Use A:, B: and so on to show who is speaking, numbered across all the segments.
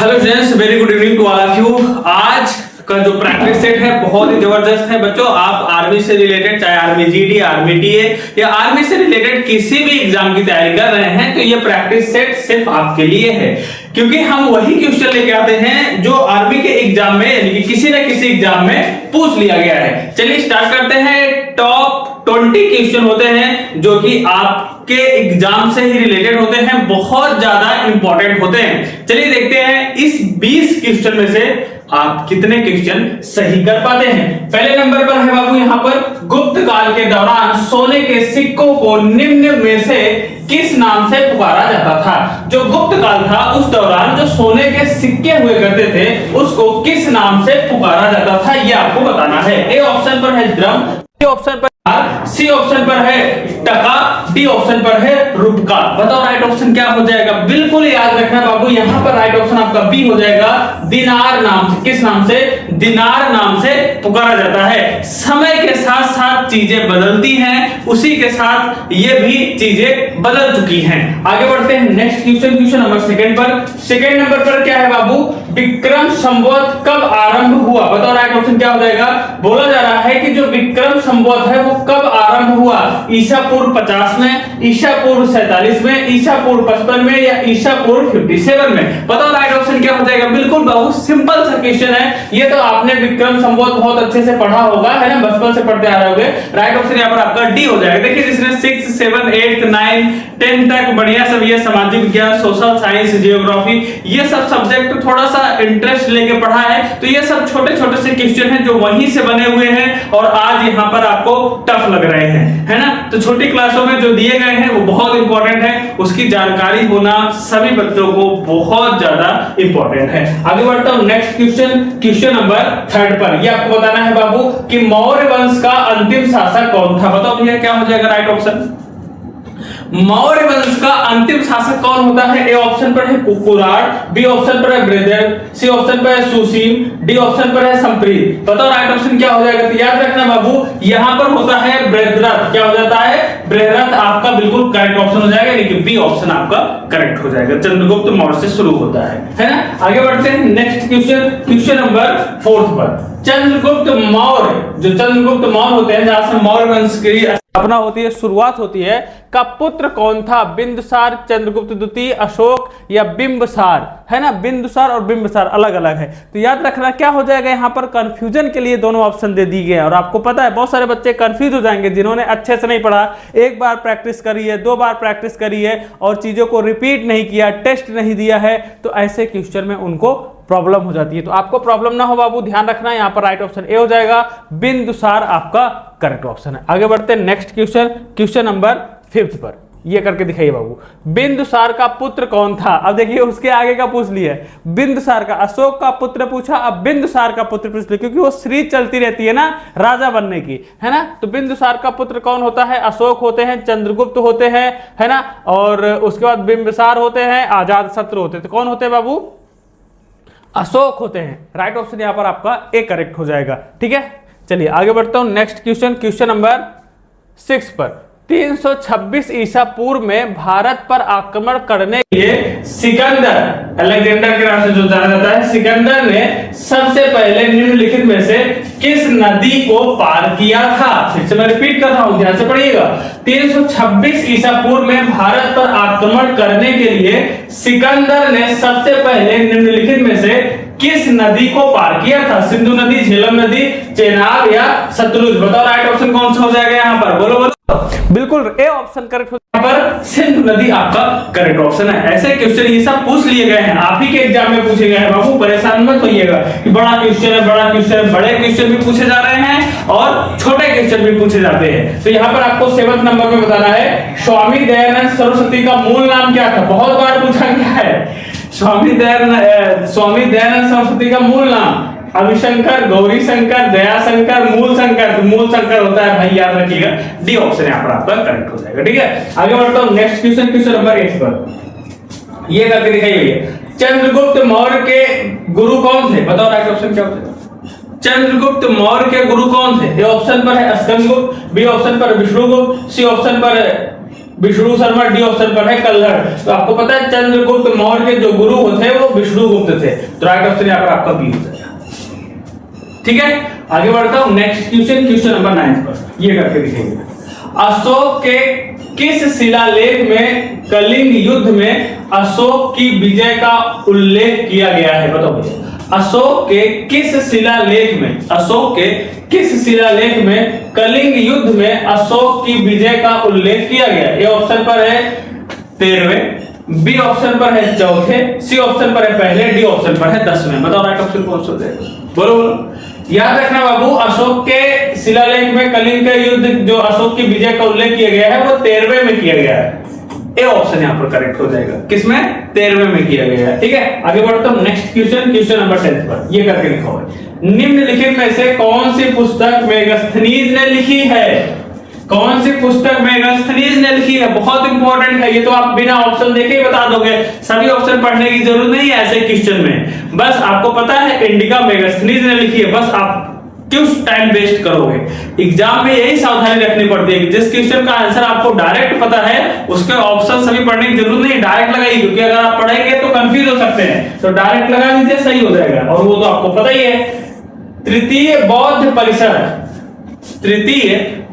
A: Hello friends, very good evening to all of you. आज का जो प्रैक्टिस सेट है बहुत ही जबरदस्त है बच्चों। आप आर्मी से रिलेटेड, चाहे आर्मी जीडी, आर्मी टीए या आर्मी से रिलेटेड किसी भी एग्जाम की तैयारी कर रहे हैं तो ये प्रैक्टिस सेट सिर्फ आपके लिए है, क्योंकि हम वही क्वेश्चन लेके आते हैं जो आर्मी के एग्जाम में यानी कि किसी न किसी एग्जाम में पूछ लिया गया है। चलिए स्टार्ट करते हैं। टॉप 20 क्वेश्चन होते हैं जो कि आपके एग्जाम से ही रिलेटेड होते हैं, बहुत ज्यादा इंपॉर्टेंट होते हैं। चलिए देखते हैं इस 20 क्वेश्चन में से आप कितने क्वेश्चन सही कर पाते हैं। पहले नंबर पर है बाबू यहाँ पर, गुप्त काल के दौरान सोने के सिक्कों को निम्न में से किस नाम से पुकारा जाता था। जो गुप्त काल था उस दौरान जो सोने के सिक्के हुए करते थे उसको किस नाम से पुकारा जाता था, ये आपको बताना है। ए ऑप्शन पर है द्रव्य, बी ऑप्शन पर सी ऑप्शन पर है टका, डी ऑप्शन पर है रुपका। बताओ राइट ऑप्शन क्या हो जाएगा। बिल्कुल याद रखना बाबू, यहां पर राइट ऑप्शन आपका बी हो जाएगा। दिनार नाम से, किस नाम से, दिनार नाम से पुकारा जाता है। समय के साथ साथ चीजें बदलती हैं, उसी के साथ ये भी चीजें बदल चुकी हैं। आगे बढ़ते हैं next question, question number second पर। सेकंड नंबर पर क्या है बाबू, विक्रम संवत कब आरंभ हुआ। बताओ राइट ऑप्शन क्या हो जाएगा। बोला जा रहा है कि जो विक्रम संवत है वो कब आरंभ हुआ, ईसा पूर्व 50 में, ईसा पूर्व 47 में, ईसा पूर्व 55 में या ईसा पूर्व 57 में। बताओ राइट ऑप्शन क्या हो जाएगा। बिल्कुल बाबू सिंपल सा क्वेश्चन है, ये तो आपने विक्रम संवत बहुत अच्छे से पढ़ा होगा, है ना, बचपन से पढ़ते आ रहे होंगे। राइट ऑप्शन यहाँ पर आपका डी हो जाएगा। देखिए जिसने 6, 7, 8, 9, 10 तक बढ़िया सब ये सामाजिक विज्ञान, सोशल साइंस, जियोग्राफी ये सब सब्जेक्ट थोड़ा सा इंटरेस्ट लेके पढ़ा है तो ये सब छोटे छोटे से क्वेश्चन हैं जो वहीं से बने हुए हैं और आज यहाँ पर आपको टफ लग रहे हैं, है ना। तो छोटी क्लासों में जो दिए गए हैं वो बहुत इंपॉर्टेंट है, उसकी जानकारी होना सभी बच्चों को बहुत ज्यादा इंपॉर्टेंट है। आगे बढ़ता हूं नेक्स्ट क्वेश्चन, क्वेश्चन नंबर 3 पर। ये आपको बताना है बाबू कि मौर्य वंश का अंतिम शासक कौन था। बताओ भैया क्या हो जाएगा राइट ऑप्शन। मौर्य वंश का अंतिम शासक कौन होता है। ए ऑप्शन पर है कुराट, बी ऑप्शन पर है बृहद्रथ, सी ऑप्शन पर है सुसीम, डी ऑप्शन पर है संप्रीत। बताओ राइट ऑप्शन क्या हो जाएगा। तो याद रखना बाबू यहां पर होता है बृहद्रथ। क्या हो जाता है, बृहद्रथ आपका बिल्कुल करेक्ट ऑप्शन हो जाएगा, यानी कि बी ऑप्शन आपका करेक्ट हो जाएगा। चंद्रगुप्त मौर्य से शुरू होता है ना। आगे बढ़ते हैं नेक्स्ट क्वेश्चन, क्वेश्चन नंबर 4 पर। चंद्रगुप्त मौर्य, जो चंद्रगुप्त मौर्य होते हैं जहां से मौर्य वंश की स्थापना होती है, शुरुआत होती है, का पुत्र कौन था। बिंदुसार, चंद्रगुप्त द्वितीय, अशोक या बिंबसार, है ना। बिंदुसार और बिंबसार अलग अलग है, तो याद रखना क्या हो जाएगा। यहाँ पर कंफ्यूजन के लिए दोनों ऑप्शन दे दी गए हैं और आपको पता है बहुत सारे बच्चे कंफ्यूज हो जाएंगे जिन्होंने अच्छे से नहीं पढ़ा, एक बार प्रैक्टिस करी है, 2 बार प्रैक्टिस करी है और चीजों को रिपीट नहीं किया, टेस्ट नहीं दिया है, तो ऐसे क्वेश्चन में उनको प्रॉब्लम हो जाती है। तो आपको प्रॉब्लम ना हो बाबू, ध्यान रखना, यहाँ पर राइट ऑप्शन ए हो जाएगा, बिंदुसार आपका करेक्ट ऑप्शन है। आगे बढ़ते हैं नेक्स्ट क्वेश्चन, क्वेश्चन नंबर 5 पर। ये करके दिखाइए बाबू, बिंदुसार का पुत्र कौन था। अब देखिए उसके आगे का पूछ लिया, बिंदुसार का, अशोक का पुत्र पूछा, अब बिंदुसार का पुत्र पूछ लिया, क्योंकि वो सीरीज चलती रहती है ना राजा बनने की, है ना। तो बिंदुसार का पुत्र कौन होता है। अशोक होते हैं, चंद्रगुप्त होते हैं, है ना, और उसके बाद बिंबिसार होते हैं, अजात शत्रु होते हैं। तो कौन होते हैं बाबू, अशोक होते हैं। राइट ऑप्शन यहां पर आपका ए करेक्ट हो जाएगा, ठीक है। चलिए आगे बढ़ता हूं नेक्स्ट क्वेश्चन, क्वेश्चन नंबर 6 पर। 326 ईसा पूर्व में भारत पर आक्रमण करने के लिए सिकंदर, अलेक्जेंडर के नाम से जो जाना जाता है, सिकंदर ने सबसे पहले निम्नलिखित में से किस नदी को पार किया था। फिर से मैं रिपीट कर रहा हूं, ध्यान से पढ़िएगा। 326 ईसा पूर्व में भारत पर आक्रमण करने के लिए सिकंदर ने सबसे पहले निम्नलिखित में से किस नदी को पार किया था। सिंधु नदी, झेलम नदी, चेनाब या सतलुज। बताओ राइट ऑप्शन कौन सा हो जाएगा यहाँ पर, बोलो बोलो। बिल्कुल ए ऑप्शन करेक्ट हो जाएगा, पर सिंधु नदी आपका करेक्ट ऑप्शन है। ऐसे क्वेश्चन ये सब पूछ लिए गए हैं, आप ही के एग्जाम में पूछे गए हैं बाबू, परेशान मत होइएगा कि बड़ा क्वेश्चन है, बड़ा क्वेश्चन है। बड़े क्वेश्चन भी पूछे जा रहे हैं और छोटे क्वेश्चन भी पूछे जाते हैं। तो यहाँ पर आपको 7 नंबर में बताना है, स्वामी दयानंद सरस्वती का मूल नाम क्या था। बहुत बार पूछा गया है स्वामी दयानंद सरस्वती का मूल नाम, अभिशंकर, गौरी शंकर, दया शंकर, मूल शंकर। तो मूल शंकर होता है भाई, याद रखिएगा, डी ऑप्शन यहाँ पर आपका करेक्ट हो जाएगा, ठीक है। आगे बढ़ता हूँ नेक्स्ट क्वेश्चन, क्वेश्चन नंबर 8 पर। ये करके दिखाइए, चंद्रगुप्त मौर्य के गुरु कौन थे। बताओ राइट ऑप्शन क्या होता है। चंद्रगुप्त मौर्य के गुरु कौन थे। ए ऑप्शन पर है स्कंदगुप्त, बी ऑप्शन पर विष्णुगुप्त, सी ऑप्शन पर विष्णु शर्मा डी ऑप्शन पर है कल्हड़। तो आपको पता है चंद्रगुप्त मौर्य के जो गुरु थे वो विष्णुगुप्त थे, तो राइट ऑप्शन यहाँ पर आपका बी हो जाएगा। ठीक है, आगे बढ़ता हूं नेक्स्ट क्वेश्चन, क्वेश्चन नंबर 9 पर ये करके दिखेंगे। अशोक के किस शिलालेख में कलिंग युद्ध में अशोक की विजय का उल्लेख किया गया है? बताओ मुझे, अशोक के किस शिलालेख में, अशोक के किस शिलालेख में कलिंग युद्ध में अशोक की विजय का उल्लेख किया गया? ए ऑप्शन पर है 13वें, बी ऑप्शन पर है 4थे, सी ऑप्शन पर है पहले, डी ऑप्शन पर है 10वें। बताओ राइट ऑप्शन कौन सा देगा? बोलो बोलो। याद रखना बाबू, अशोक के शिलालेख में कलिंग का युद्ध जो अशोक की विजय का उल्लेख किया गया है वो 13वें में किया गया है। ए ऑप्शन यहाँ पर करेक्ट हो जाएगा। किसमें? 13वें में किया गया है। ठीक है, आगे बढ़ता हूं नेक्स्ट क्वेश्चन, क्वेश्चन नंबर 10 पर ये करके लिखा हुआ है। निम्नलिखित में से कौन सी पुस्तक मेगास्थनीज ने लिखी है? कौन सी पुस्तक मेगास्थनीज ने लिखी है? बहुत इंपॉर्टेंट है ये, तो आप बिना ऑप्शन देखे ही बता दोगे, सभी ऑप्शन पढ़ने की जरूरत नहीं है ऐसे क्वेश्चन में। बस आपको पता है इंडिका मेगास्थनीज ने लिखी है, बस आप क्यों टाइम वेस्ट करोगे? एग्जाम में यही सावधानी रखनी पड़ती है कि जिस क्वेश्चन का आंसर आपको डायरेक्ट पता है उसके ऑप्शन सभी पढ़ने की जरूरत नहीं, डायरेक्ट लगाइए, क्योंकि अगर आप पढ़ेंगे तो कंफ्यूज हो सकते हैं, तो डायरेक्ट लगा दीजिए, सही हो जाएगा। और वो तो आपको पता ही है। तृतीय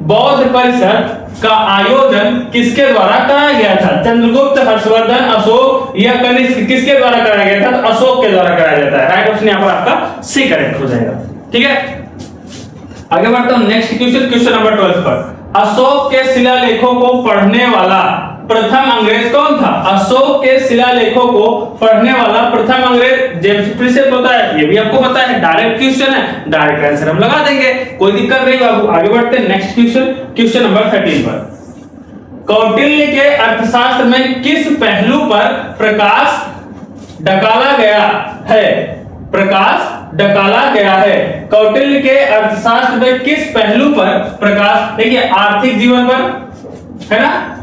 A: बौद्ध परिषद का आयोजन किसके द्वारा कराया गया था? चंद्रगुप्त, हर्षवर्धन, अशोक या कनिष्क, किसके द्वारा कराया गया था? तो अशोक के द्वारा कराया जाता है। राइट ऑप्शन यहाँ पर आपका सी करेक्ट हो जाएगा। ठीक है, आगे बढ़ता हूं नेक्स्ट क्वेश्चन, क्वेश्चन नंबर 12 पर। अशोक के शिलालेखों को पढ़ने वाला प्रथम अंग्रेज कौन था? अशोक के शिलालेखों को पढ़ने वाला प्रथम अंग्रेज जेम्स प्रिसेप होता है। ये भी आपको पता है, डायरेक्ट क्वेश्चन है, डायरेक्ट आंसर हम लगा देंगे, कोई दिक्कत नहीं बाबू। आगे बढ़ते हैं नेक्स्ट क्वेश्चन, क्वेश्चन नंबर 13 पर। कौटिल्य के अर्थशास्त्र में किस पहलू पर प्रकाश डाला गया है? प्रकाश डाला गया है। कौटिल्य के अर्थशास्त्र में किस पहलू पर प्रकाश? देखिए, आर्थिक जीवन पर है ना,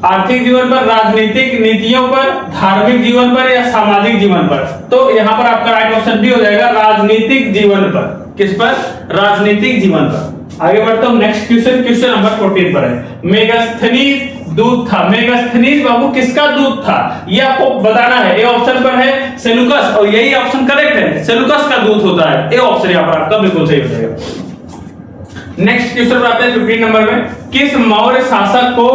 A: आर्थिक जीवन पर, राजनीतिक नीतियों पर, धार्मिक जीवन पर या सामाजिक जीवन पर? तो यहाँ पर आपका राइट ऑप्शन भी हो जाएगा राजनीतिक जीवन पर। किस पर? राजनीतिक जीवन पर। आगे बढ़ता हूं नेक्स्ट क्वेश्चन, क्वेश्चन नंबर 14 पर है। मेगास्थनीज दूत था। मेगास्थनीज बाबू किसका दूत था? ये आपको बताना है। ए ऑप्शन पर है सेलुकस, और यही ऑप्शन करेक्ट है, सेलुकस का दूत होता है। ए ऑप्शन यहाँ पर आपका बिल्कुल सही हो जाएगा। नेक्स्ट क्वेश्चन पर आते हैं 15 नंबर में। किस मौर्य शासक को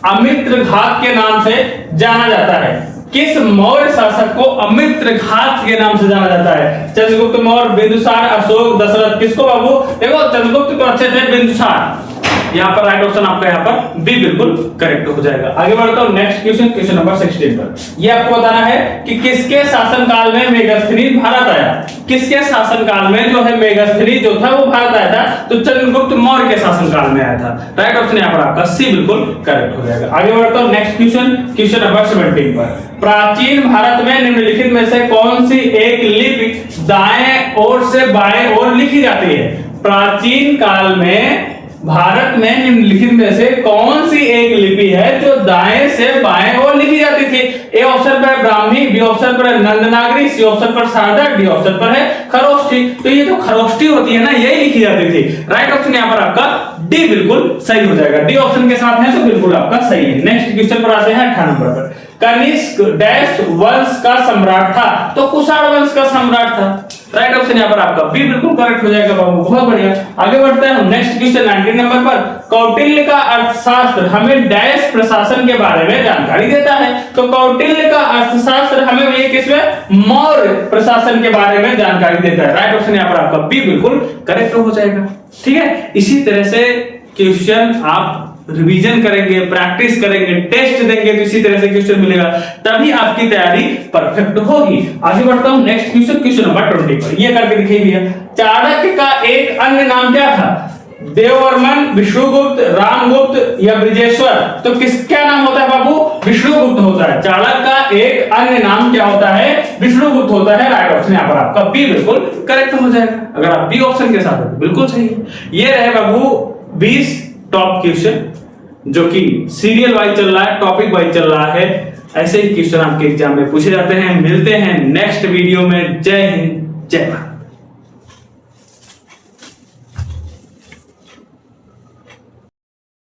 A: अमित्रघात के नाम से जाना जाता है? किस मौर्य शासक को अमित्रघात के नाम से जाना जाता है? चंद्रगुप्त मौर्य, बिंदुसार, अशोक, दशरथ? किसको बाबू? देखो, चंद्रगुप्त तो अच्छे थे, बिंदुसार। यहाँ पर राइट ऑप्शन आपका यहाँ पर बी बिल्कुल करेक्ट हो जाएगा। आगे बढ़ता हूं नेक्स्ट क्वेश्चन, क्वेश्चन नंबर 16 पर। ये आपको बताना है कि किसके शासनकाल में मेगास्थनीज भारत आया? किसके शासनकाल में जो है मेगास्थनीज जो था वो भारत आया था? तो चंद्रगुप्त मौर्य के शासनकाल में आया था। राइट ऑप्शन यहाँ पर आपका सी बिल्कुल करेक्ट हो जाएगा। आगे बढ़ता हूं नेक्स्ट क्वेश्चन, क्वेश्चन नंबर 17 पर। प्राचीन भारत में निम्नलिखित में से कौन सी एक लिपि दाएं ओर से बाएं ओर लिखी जाती है? प्राचीन काल में भारत में निम्नलिखित में से कौन सी एक लिपि है जो दाएं से बाएं ओर लिखी जाती थी? ए ऑप्शन पर ब्राह्मी, बी ऑप्शन पर नंदनागरी, सी ऑप्शन पर शारदा, डी ऑप्शन पर है खरोष्ठी। तो ये जो खरोष्ठी होती है ना, यही लिखी जाती थी। राइट ऑप्शन यहाँ पर आपका डी बिल्कुल सही हो जाएगा। डी ऑप्शन के साथ है तो बिल्कुल आपका सही है। नेक्स्ट क्वेश्चन पर आते हैं 18 नंबर पर। कनिष्क डैश वंश का सम्राट था? तो कुषाण वंश का सम्राट था। राइट ऑप्शन यहाँ पर आपका बी बिल्कुल करेक्ट हो जाएगा बाबू, बहुत बढ़िया। आगे बढ़ते हैं नेक्स्ट क्वेश्चन 19 नंबर पर। कौटिल्य का अर्थशास्त्र हमें डैश प्रशासन के बारे में जानकारी देता है। तो कौटिल्य का अर्थशास्त्र हमें ये किसमें? मौर्य प्रशासन के बारे में जानकारी देता है। राइट ऑप्शन यहाँ पर आपका बी बिल्कुल करेक्ट हो जाएगा। ठीक है, इसी तरह से क्वेश्चन आप रिवीजन करेंगे, प्रैक्टिस करेंगे, टेस्ट देंगे तो इसी तरह से क्वेश्चन मिलेगा, तभी आपकी तैयारी परफेक्ट होगी। आगे बढ़ता हूं नेक्स्ट क्वेश्चन, क्वेश्चन नंबर 20 पर। ये करके दिखाई दिया। चाणक्य का एक अन्य नाम क्या था? देववर्मन, विष्णुगुप्त, रामगुप्त या ब्रिजेश्वर? तो किसका नाम होता है बाबू? विष्णुगुप्त होता है। चाणक्य का एक अन्य नाम क्या होता है? विष्णुगुप्त होता है। राइट ऑप्शन यहाँ पर आपका बी बिल्कुल करेक्ट हो जाएगा। अगर आप बी ऑप्शन के साथ बिल्कुल सही है। ये रहे बाबू 20 टॉप क्वेश्चन जो कि सीरियल वाइज चल रहा है, टॉपिक वाइज चल रहा है। ऐसे ही क्वेश्चन आपके एग्जाम में पूछे जाते हैं। मिलते हैं नेक्स्ट वीडियो में। जय हिंद, जय भारत।